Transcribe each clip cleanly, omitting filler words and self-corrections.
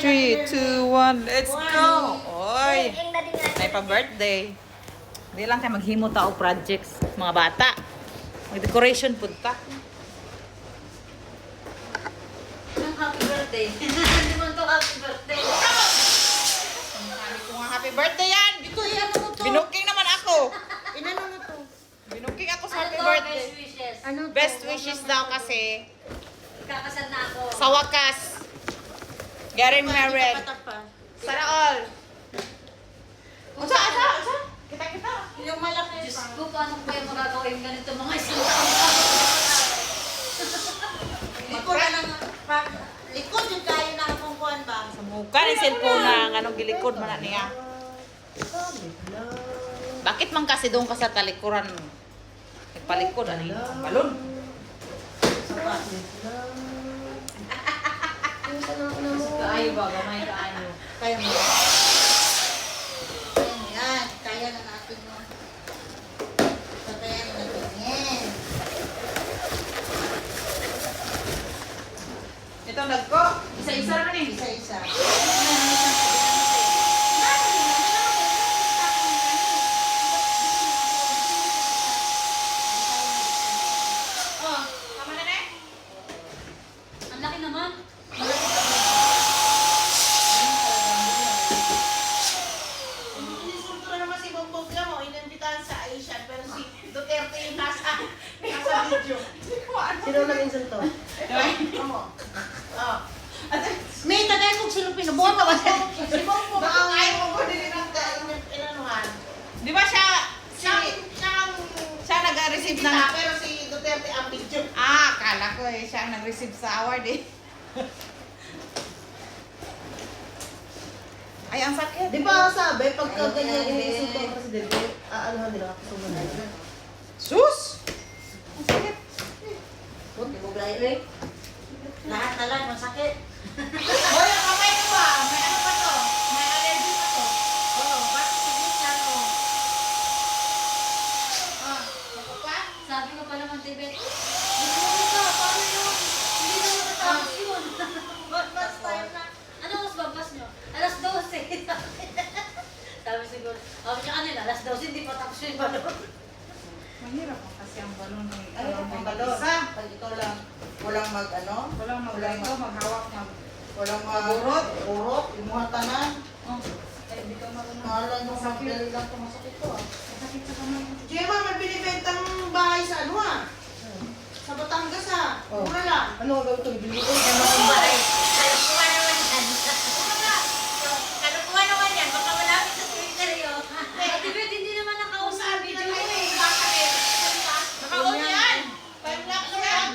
3, 2, 1, let's go! Oy! May pa-birthday. Hindi lang tayo maghimo tao projects, mga bata. Mag-decoration po ta. Happy birthday. Hindi mo ito happy birthday. Sabi ko nga happy birthday yan! Ito, ano mo to? Binuking naman ako. Inano mo to? Binuking ako sa Ano happy to? birthday. Best wishes. Ano to? Best wishes daw kasi Kakasal na ako. sa wakas. Getting married. Sana all. Usa. Kita. Yung malaki Diyos pa. ko, paano ko kaya magagawin ganito mga isang taon? Likod na lang. Likod yung kayo na akong kuhan ba? Sa muka ni cellphone na anong gilikod man na niya. Bakit man kasi doon ka sa talikuran? Nagpalikod ani balon. Kaayo ba? Gamay kaayo. Kaya mo. Yan. Kaya na natin yun. Kaya na natin yan. Ito nagko. Isa-isa naman eh. Isa-isa. Oh, tama na na. Ang laki naman. Inisulto na naman si Bongbong mo, inimbitahan sa Asia, pero si Duterte yung nasa video. Sino lang insulto? Oo. Oh. May tagay kong sino pinubuhan ka ba? Si Bongbong, ang ayaw mo ko din ang inanuhan. Di ba siya Siya nag-receive ng... ng Pero si Duterte ang video. akala ko eh siya ang nag-receive sa award eh. Ay, ang sakit. Di ba sabi, pagka ganyan iniisip ang presidente, aanuhan nila ako sa mga. Sus! Ang sakit. Hindi mo glayay. Lahat na lang masakit. Hoy, ang kamay ko ba? May ano pa to? May allergy pa to. Oo, bakit sigit na no? Ah, ako pa? Sabi ko pa naman, Tibet. Hindi ka, paano yun? Hindi na matatapos yun. Mas tayo na. Ano mas babas nyo? Alas 12. Sabi siguro, sabi niya kanina, alas 12, hindi pa tapos yung balon. Mahirap po kasi ang balon ng Ay, ang balon. isa. Pag ikaw lang, walang mag ano, Walang maglago, maghawak, walang Magurot. urot, imuha tanan. Oh, ay, hindi ka marunong. Mahalan mo magdali lang ito, masakit to ah. Masakit sa kamay. Gemma, may binibentang bahay sa ano ah? Sa Batangas ah. Oh. Mura lang. Ano ang gawin ito? Ibili ko. Kalukuhan naman yan. Kalukuhan naman yan. Baka malapit sa Twitter yun. Tibet, hindi naman nakausap video eh. Nakaon yan. Time lapse yan.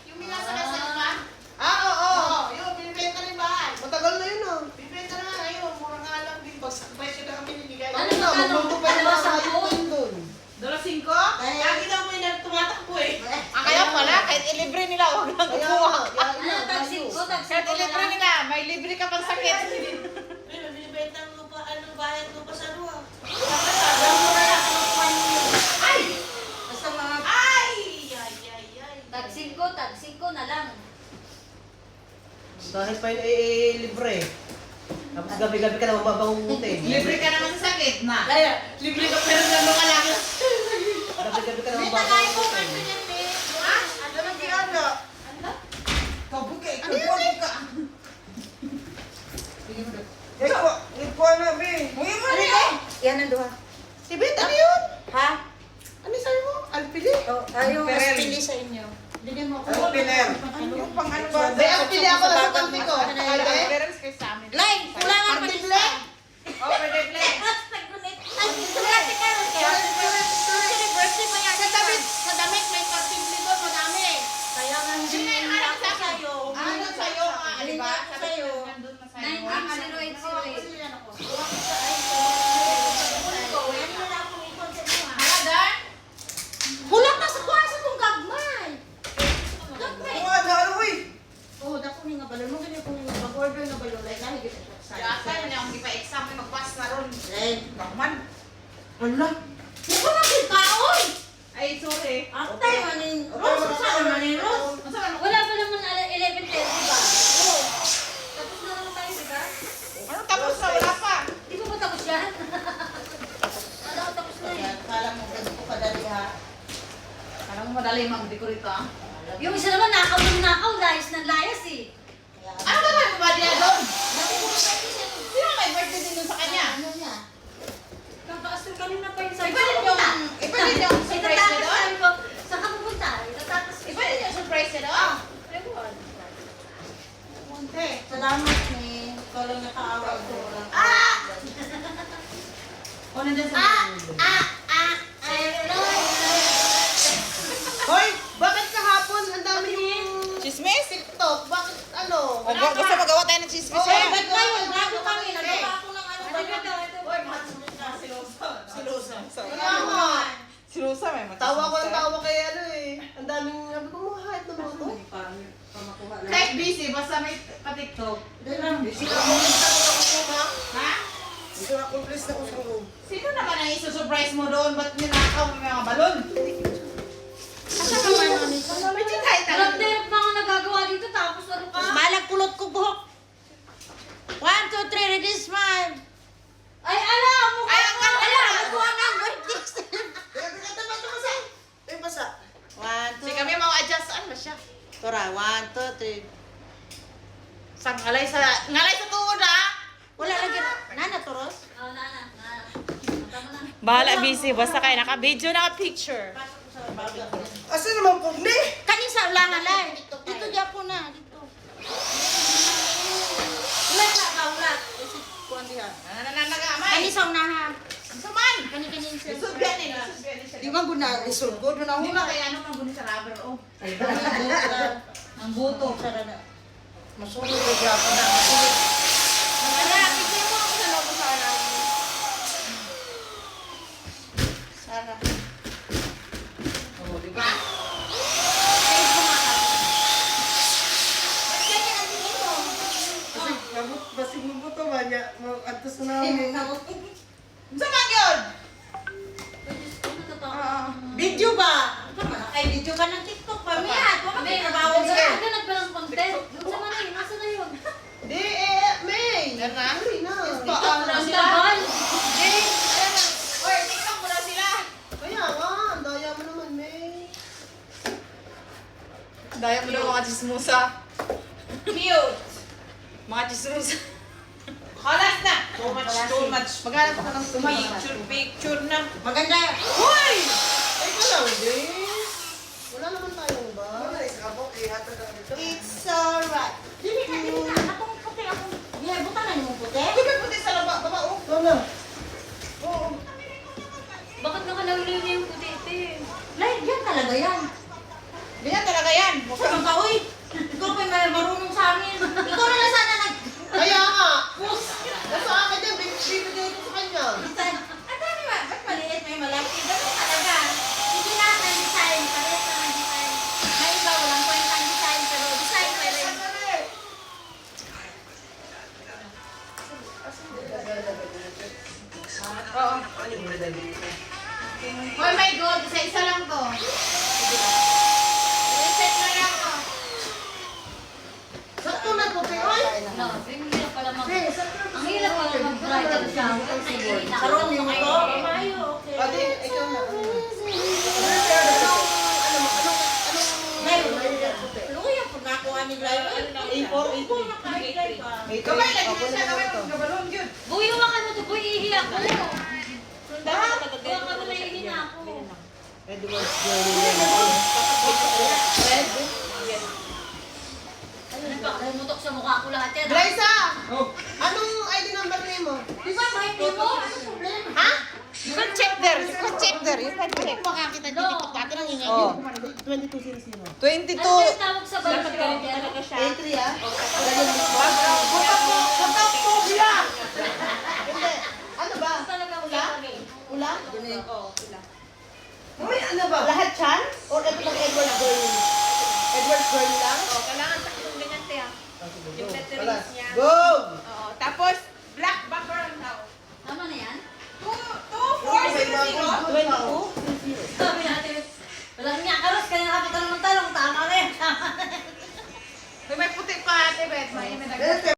Yung minasakay sa iba. Ah, oo. Oo, yun, binibenta na yung bahay. Matagal na yun ah. Binibenta na nga ngayon. Mura nga lang din. Basta presyo na kami binibigay. Ano Ano na, magkano? magluto pa yung Dalawa mga sampu? ayun doon. $5? Lagi daw may tumatakbo eh. Ah, kaya pala, kahit ilibre nila, huwag lang Kaya kukuha. nga, Ano, tagsin ko, Kahit tagsin ko na ilibre lang. nila, may libre ka pang sakit. Ayun, binibenta ang lupa, ano, bayan lupa sa ano ah. Basta mga Ay! Tagsin ko na lang. Dahil pa yun libre. Tapos gabi-gabi ka naman babangungutin. Libre ka naman sa sakit na. Kaya, libre ka pero gano'n ka lang. Gabi-gabi ka naman may tagay kong babangungutin. ano yan, be. Ha? Ano nang ginagawa? Kabuka, ikaw ka. Ikaw na, be. Uy mo Ano niya. ba? Yan ang duha. Tibet, ano yun? Ha? Ano sa'yo mo? Alpili? Oh, yung Perel. pili sa inyo. Bigyan mo ako. Alpiler. Ano yung pang ano ba? Be, alpili ako na sa kampi ko. Kala parents kayo sa amin. Lay, kulangan pa din sa. Oh, pwede play. Nag-donate. Ay, kasi ka. Birthday pa yan. Sa damit, may partible doon, madami. Kaya nga hindi Ano ako sa sa'yo. Ano sa'yo? Ah, di ba? Hindi ako Sabi sa'yo. ko, nandun na sa'yo. 90808. Hala, Dan? Kulang ka sa kuwasa kong gagmay. Gagmay. Ano, uy? Oh, dako ni nga balon mo ganyan kung mag-order nga balon like nahi gid sa. Yata, yun yung gipa-exam, mag-pass na ron. Like, Bakman. Hala. di ko na kaoy. Ay, sorry. Ako tayo maning Rose, sa maning Rose. Masa ka Wala pa naman 11:10, di ba? Oo. Tapos na naman tayo, di ba? galing mag-decorate ah. Yung isa naman, nakaw ng nakaw, layas ng layas eh. Ano ba ba ba niya doon? Sino may birthday din doon sa kanya? Ano niya? Kakaasal kanina pa yung sabi Iba din yung surprise niya doon? ko, saan ka pupunta? Itatatas ko. Iba din yung surprise niya doon? Salamat ni Kolo na kaawag ko. O, nandiyan sa Hoy, bakit kahapon ang dami yung Chismis? TikTok? Bakit ano? Gusto magawa tayo ng chismis Oo, eh. ba't ngayon? Bago kami, nagawa ako ng ano. Kaya Si Rosa may tawa ko ng tawa kay ano eh. Ang daming sabi ko, mga hype naman ito. Kahit busy, basta may pa-TikTok. Ha? Ito na complete na ko sa room. Sino naman ang isusurprise mo doon? Ba't ninakaw mo yung mga balon? Medyo kahit Alam na yung mga nagagawa dito, tapos ano ka? Malag kulot ko buhok. 1, 2, 3, ready, smile. Ay, alam mo ka! Ay, ang ganda! Alam! Nagawa ng birthday. Ay, basa. 1, 2, Kasi kami mau adjust saan ba siya? Tora, 1, 2, 3. Sa ngalay sa tuod ha? Wala lagi na. Nana, Toros? Oh, nana. Tama na. Bahala busy, basta kayo naka-video, naka-picture. Asa naman po ni? Kanisa lang alay. Dito di ako na. Dito. Ulat na ka, ulat. Kuhan diha. Nananagamay. Kanisa unahan. Suman! Kani-kanin siya. Isubyan eh. Isubyan eh siya. Di ba guna? Isulgod na Di ba kaya ano mang guni sa rubber oh? Ang buto. Sara na. Masulog na gyapon na. Masulog. Wala, picture mo ako sa loob sa araw. Sara. Oh, di ba? Kasi kabut basig mo buto ba niya? Antos na namin. Sa man yun? Ano totoo? Video ba? Ay, video ka ng TikTok pa. Miyat, wala Hindi, ka trabaho sa sa akin nagpalang content. Yung sa man eh, nasa na yun? Di eh, May. Yan na? Hurry na. Paano na Ang sila? tagal. Jay! Ayan na. Oy, TikTok mo na sila. Kaya nga, ang daya mo naman, May. Daya mo daw mga chismosa. Cute. Mga chismosa. Halas na. Too much. Maghanap ako ng Picture na. Maganda. Hoy! Ay, ka lang, Jay. Wala naman tayong ba? Wala, isabok. Ihatag ka dito. It's alright. Dili ka, dili ka. Akong puti, akong... Bihay, buta na yung puti. Di ba puti sa baba oh? Ito na. Oo. Bakit nakalawin niya yung puti ito eh? Like, yan talaga yan. Ganyan talaga yan. Saan ka, uy? Ikaw pa may marunong sa amin. Ikaw na lang sana nag... Kaya nga. Nasa akin yan, bibigay ko sa kanya. Design. Ang dami ba? Ba't maliit may malaki? Ganun talaga. Hindi lahat ng design. Parehas lang ang design. May iba walang kwenta ang design, pero design pa rin. Oo. Oh my God, isa-isa lang to. Reset na lang to. Sakto na po, Oy. No, ang hirap pala ang hirap pala mag-bridal shower. Karoon yung ito. Pati, ikaw na. Luya po na ako ani driver. A4, A3. Kamay, lagi na siya kamay magkabalon yun. Buyo ka na to, buy ihi ako. Dahil Buyo ka na ihi na ako. Edwards Journey. Ano ba? Nalimutok sa mukha ko lahat yan. Glyza! Anong ID number mo? Di ba, mahal mo? Ano problema? Ha? You can check there. You can check there. You can check. Makakita No. dito. Dati nang ingay. Oh. 2200. 22. Ano yung tawag sa barangay? A3 ah? Putok po sila! Hindi. Ano ba? Talaga Ula? kami. Ula? Oo, sila. Uy, ano ba? Lahat yan? Or ito lang Edwards Journey? Edwards Journey lang? Kailangan sa itong ganyan tiya. Yung letterings niya. Go! Oo. Tapos, black background now. Tama na yan? 2400. 22? Sabi natin, walang niya, karos, kaya nakapitan ng talong, tama na yan. May puti pa ate, Bet. May